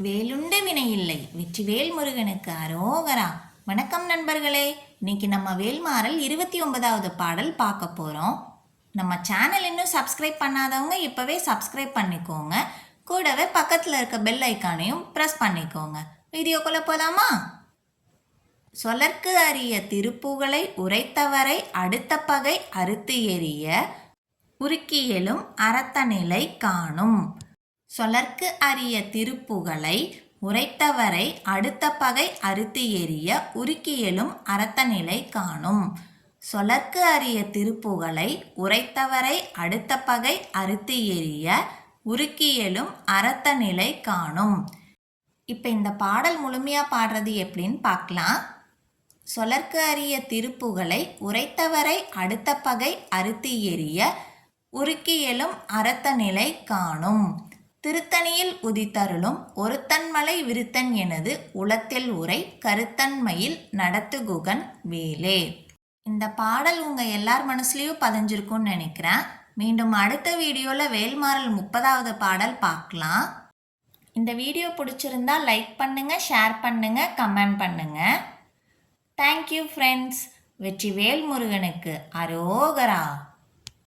வேலுண்டு வினை இல்லை. வெற்றிவேல் முருகனுக்கு அரோகரா. வணக்கம் நண்பர்களே. இன்னைக்கு நம்ம வேல்மாறல் 29வது பாடல் பார்க்க போகிறோம். நம்ம சேனல் இன்னும் சப்ஸ்கிரைப் பண்ணாதவங்க இப்போவே சப்ஸ்கிரைப் பண்ணிக்கோங்க. கூடவே பக்கத்தில் இருக்க பெல் ஐக்கானையும் ப்ரெஸ் பண்ணிக்கோங்க. வீடியோக்குள்ளே போகலாமா? சொலற்கு அரிய திருப்புகளை உரைத்தவரை அடுத்த பகை அறுத்து எறிய உருக்கியலும் அரத்தநிலை காணும். சொலற்கு அரிய திருப்புகளை உரைத்தவரை அடுத்த பகை அறுத்து எறிய உருக்கியலும் அரத்தநிலை காணும். சொலற்கு அரிய திருப்புகளை உரைத்தவரை அடுத்த பகை அறுத்து எறிய உருக்கியலும் அரத்தநிலை காணும். இப்போ இந்த பாடல் முழுமையாக பாடுறது எப்படின்னு பார்க்கலாம். சொலற்கு அரிய திருப்புகளை உரைத்தவரை அடுத்த பகை அறுத்து எறிய உருக்கியலும் அரத்தநிலை காணும். திருத்தணியில் உதித்தருளும் ஒருத்தன்மலை விருத்தன் எனது உளத்தில் உரை கருத்தன்மையில் நடத்துகுகன் வேலே. இந்த பாடல் உங்கள் எல்லார் மனசுலையும் பதிஞ்சிருக்கும்னு நினைக்கிறேன். மீண்டும் அடுத்த வீடியோவில் வேல்மாறல் 30வது பாடல் பார்க்கலாம். இந்த வீடியோ பிடிச்சிருந்தா லைக் பண்ணுங்கள், ஷேர் பண்ணுங்கள், கமெண்ட் பண்ணுங்கள். Thank you friends. வெற்றிவேல் முருகனுக்கு அரோகரா.